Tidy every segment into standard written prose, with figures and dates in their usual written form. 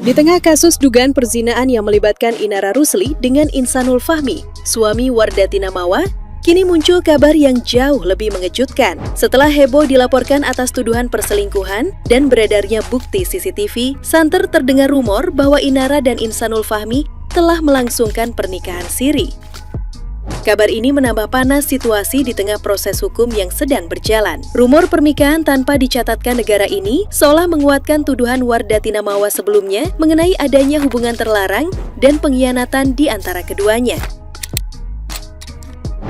Di tengah kasus dugaan perzinaan yang melibatkan Inara Rusli dengan Insanul Fahmi, suami Wardati Namawa, kini muncul kabar yang jauh lebih mengejutkan. Setelah heboh dilaporkan atas tuduhan perselingkuhan dan beredarnya bukti CCTV, santer terdengar rumor bahwa Inara dan Insanul Fahmi telah melangsungkan pernikahan siri. Kabar ini menambah panas situasi di tengah proses hukum yang sedang berjalan. Rumor pernikahan tanpa dicatatkan negara ini seolah menguatkan tuduhan Wardati Namawa sebelumnya mengenai adanya hubungan terlarang dan pengkhianatan di antara keduanya.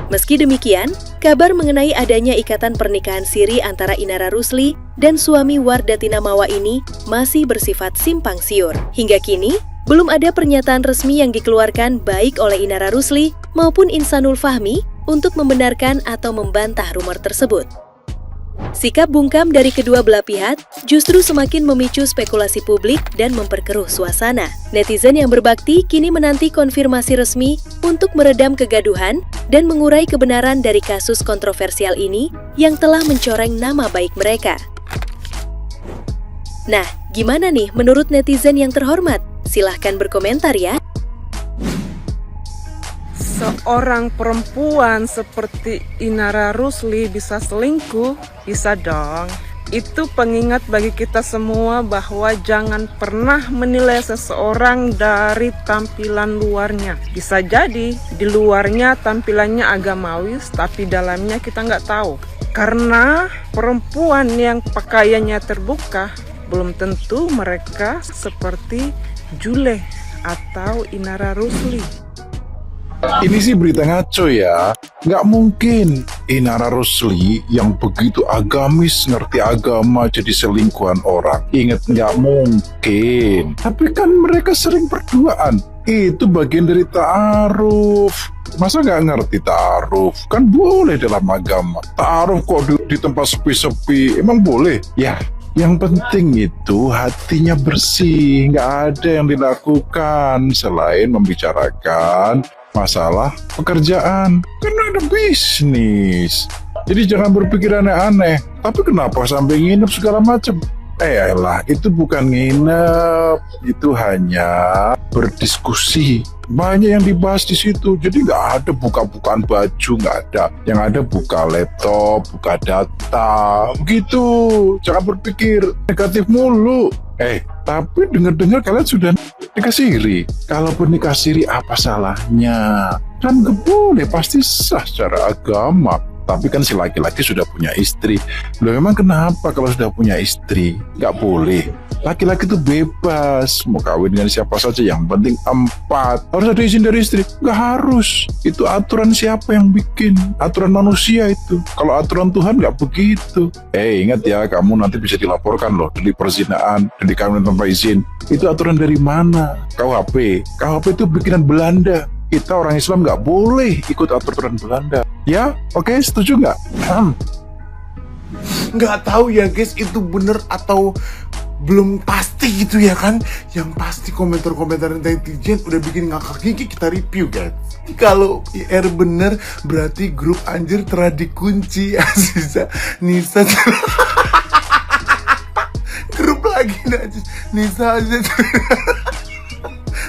Meski demikian, kabar mengenai adanya ikatan pernikahan siri antara Inara Rusli dan suami Wardati Namawa ini masih bersifat simpang siur. Hingga kini, belum ada pernyataan resmi yang dikeluarkan baik oleh Inara Rusli maupun Insanul Fahmi untuk membenarkan atau membantah rumor tersebut. Sikap bungkam dari kedua belah pihak justru semakin memicu spekulasi publik dan memperkeruh suasana. Netizen yang berbakti kini menanti konfirmasi resmi untuk meredam kegaduhan dan mengurai kebenaran dari kasus kontroversial ini yang telah mencoreng nama baik mereka. Nah, gimana nih menurut netizen yang terhormat? Silahkan berkomentar ya. Seorang perempuan seperti Inara Rusli bisa selingkuh? Bisa dong. Itu pengingat bagi kita semua bahwa jangan pernah menilai seseorang dari tampilan luarnya. Bisa jadi di luarnya tampilannya agamawis, tapi dalamnya kita nggak tahu. Karena perempuan yang pakaiannya terbuka, belum tentu mereka seperti Jule atau Inara Rusli. Ini sih berita ngaco ya. Nggak mungkin Inara Rusli yang begitu agamis, ngerti agama, jadi selingkuhan orang. Ingat, nggak mungkin. Tapi kan mereka sering berduaan. Itu bagian dari ta'aruf. Masa nggak ngerti ta'aruf? Kan boleh dalam agama. Ta'aruf kok di tempat sepi-sepi, emang boleh? Ya, yang penting itu hatinya bersih, nggak ada yang dilakukan selain membicarakan masalah pekerjaan. Karena ada bisnis. Jadi jangan berpikir aneh-aneh. Tapi kenapa sampai nginep segala macam? Elah, itu bukan nginep, itu hanya berdiskusi. Banyak yang dibahas di situ, jadi nggak ada buka-bukaan baju, nggak ada. Yang ada buka laptop, buka data, begitu. Jangan berpikir negatif mulu. Tapi dengar-dengar kalian sudah nikah siri. Kalaupun nikah siri, apa salahnya? Kan nggak boleh, pasti sah secara agama. Tapi kan si laki-laki sudah punya istri. Loh, memang kenapa kalau sudah punya istri nggak boleh? Laki-laki itu bebas, mau kawin dengan siapa saja, yang penting 4. Harus ada izin dari istri? Nggak harus. Itu aturan siapa yang bikin? Aturan manusia itu. Kalau aturan Tuhan nggak begitu. Ingat ya, kamu nanti bisa dilaporkan loh, delik perzinaan, delik kawin tanpa izin. Itu aturan dari mana? KUHP. KUHP itu bikinan Belanda. Kita orang Islam nggak boleh ikut aturan Belanda. Ya, oke, setuju nggak? Nggak tahu ya guys, itu bener atau belum pasti gitu ya kan. Yang pasti komentar-komentar netizen udah bikin ngakak gigi, kita review guys. Kalau IR bener berarti grup anjir telah dikunci. Aziza, Nisa grup lagi najis. Nisa aja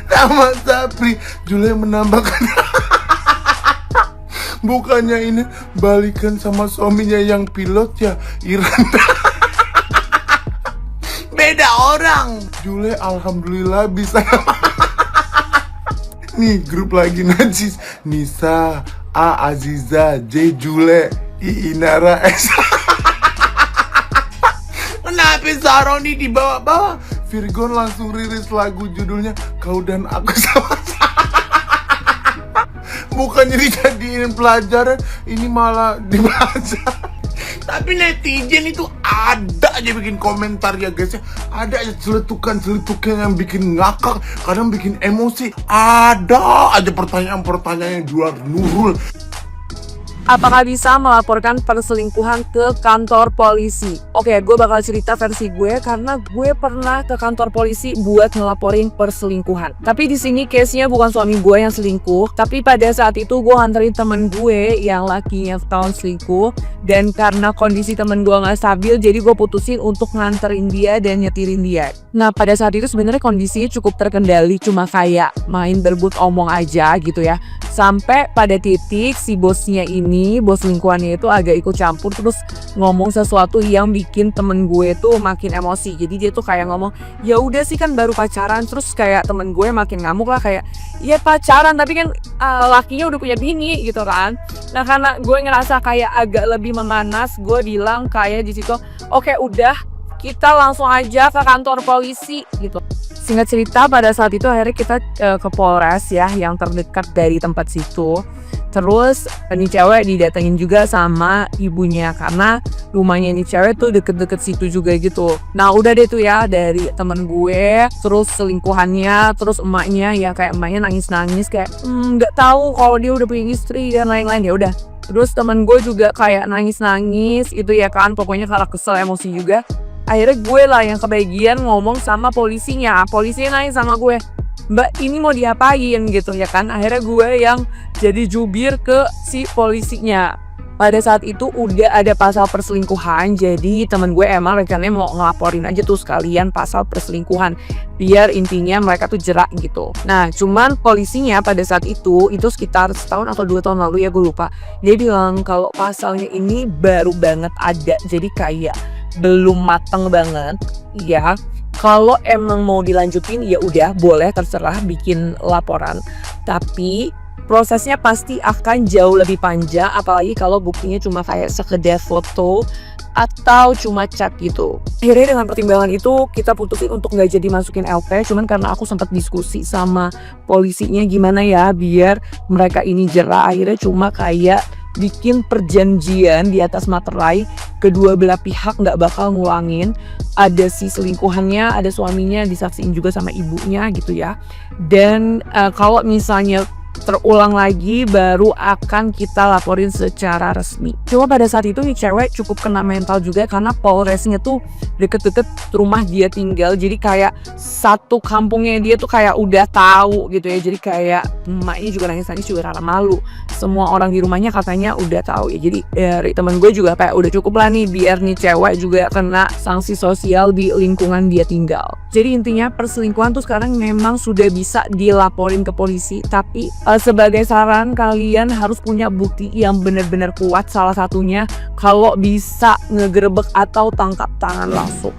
nama Sapri Jule menambahkan bukannya ini balikan sama suaminya yang pilot ya, Iran. Beda orang. Jule alhamdulillah bisa. Nih grup lagi najis. Nisa, A Aziza, J Jule, I Inara, S. Kenapa Saroni dibawa-bawa? Virgon langsung rilis lagu judulnya Kau dan Aku Sama-Sama. Bukannya dijadiin pelajaran, ini malah dibelajar. Tapi netizen itu ada aja bikin komentar ya guys ya. Ada aja celetukan-celetukan yang bikin ngakak, kadang bikin emosi. Ada aja pertanyaan-pertanyaan yang luar Nurul. apakah bisa melaporkan perselingkuhan ke kantor polisi? Oke, gue bakal cerita versi gue karena gue pernah ke kantor polisi buat ngelaporin perselingkuhan. Tapi di sini case-nya bukan suami gue yang selingkuh, tapi pada saat itu gue nganterin temen gue yang lakinya tahun selingkuh, dan karena kondisi temen gue nggak stabil, jadi gue putusin untuk nganterin dia dan nyetirin dia. Nah, pada saat itu sebenarnya kondisinya cukup terkendali, cuma kayak main berebut omong aja gitu ya. Sampai pada titik si bosnya ini, bos selingkuhannya itu agak ikut campur terus ngomong sesuatu yang bikin temen gue tuh makin emosi. Jadi dia tuh kayak ngomong, ya udah sih kan baru pacaran. Terus kayak temen gue makin ngamuk lah kayak, ya pacaran tapi kan lakinya udah punya bini gitu kan. Nah karena gue ngerasa kayak agak lebih memanas, gue bilang kayak di situ, oke udah kita langsung aja ke kantor polisi gitu. Singkat cerita pada saat itu akhirnya kita ke Polres ya yang terdekat dari tempat situ. Terus ini cewek didatengin juga sama ibunya karena rumahnya ini cewek tuh deket-deket situ juga gitu. Nah udah deh tuh ya dari temen gue, terus selingkuhannya, terus emaknya ya kayak emaknya nangis-nangis kayak nggak tahu kalau dia udah punya istri dan lain-lain. Ya udah. Terus temen gue juga kayak nangis-nangis itu ya kan, pokoknya karena kesel emosi juga. Akhirnya gue lah yang kebagian ngomong sama polisinya. Polisinya nanya sama gue, Mbak ini mau diapain gitu ya kan. Akhirnya gue yang jadi jubir ke si polisinya. Pada saat itu udah ada pasal perselingkuhan. Jadi temen gue emang rencananya mau ngelaporin aja tuh sekalian pasal perselingkuhan. Biar intinya mereka tuh jerak gitu. Nah cuman polisinya pada saat itu sekitar setahun atau 2 tahun lalu ya gue lupa. Dia bilang kalau pasalnya ini baru banget ada. Jadi kayak belum mateng banget ya. Kalau emang mau dilanjutin ya udah boleh terserah bikin laporan, tapi prosesnya pasti akan jauh lebih panjang apalagi kalau buktinya cuma kayak sekedar foto atau cuma chat gitu. Akhirnya dengan pertimbangan itu kita putusin untuk nggak jadi masukin LP, cuman karena aku sempat diskusi sama polisinya gimana ya biar mereka ini jera, akhirnya cuma kayak bikin perjanjian di atas materai, kedua belah pihak nggak bakal ngulangin. Ada si selingkuhannya, ada suaminya disaksiin juga sama ibunya gitu ya. Dan kalau misalnya terulang lagi baru akan kita laporin secara resmi. Cuma pada saat itu nih cewek cukup kena mental juga karena Polresnya tuh deket-deket rumah dia tinggal, jadi kayak satu kampungnya dia tuh kayak udah tahu gitu ya. Jadi kayak emaknya juga nangis-nangis juga karena malu. Semua orang di rumahnya katanya udah tahu ya. Jadi dari temen gue juga kayak udah cukup lah nih biar nih cewek juga kena sanksi sosial di lingkungan dia tinggal. Jadi intinya perselingkuhan tuh sekarang memang sudah bisa dilaporin ke polisi, tapi sebagai saran kalian harus punya bukti yang benar-benar kuat. Salah satunya kalau bisa ngegerebek atau tangkap tangan langsung.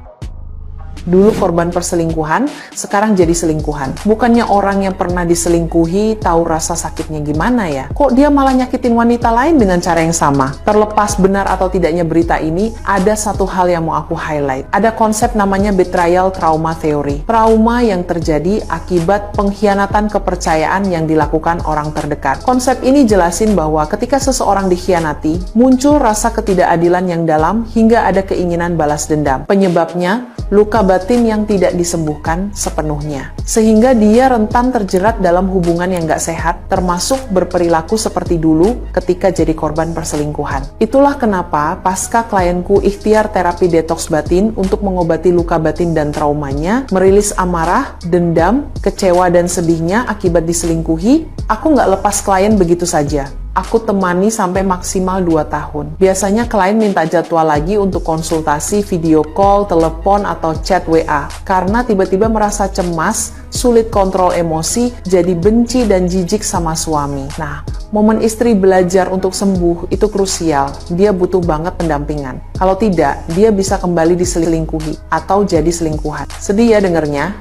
Dulu korban perselingkuhan, sekarang jadi selingkuhan. Bukannya orang yang pernah diselingkuhi tahu rasa sakitnya gimana ya? Kok dia malah nyakitin wanita lain dengan cara yang sama? Terlepas benar atau tidaknya berita ini, ada satu hal yang mau aku highlight. Ada konsep namanya betrayal trauma theory. Trauma yang terjadi akibat pengkhianatan kepercayaan yang dilakukan orang terdekat. Konsep ini jelasin bahwa ketika seseorang dikhianati, muncul rasa ketidakadilan yang dalam hingga ada keinginan balas dendam. Penyebabnya, luka batin yang tidak disembuhkan sepenuhnya. Sehingga dia rentan terjerat dalam hubungan yang gak sehat, termasuk berperilaku seperti dulu ketika jadi korban perselingkuhan. Itulah kenapa pasca klienku ikhtiar terapi detoks batin untuk mengobati luka batin dan traumanya, merilis amarah, dendam, kecewa dan sedihnya akibat diselingkuhi, aku gak lepas klien begitu saja. Aku temani sampai maksimal 2 tahun. Biasanya klien minta jadwal lagi untuk konsultasi, video call, telepon, atau chat WA. Karena tiba-tiba merasa cemas, sulit kontrol emosi, jadi benci dan jijik sama suami. Nah, momen istri belajar untuk sembuh itu krusial. Dia butuh banget pendampingan. Kalau tidak, dia bisa kembali diselingkuhi atau jadi selingkuhan. Sedih ya dengernya?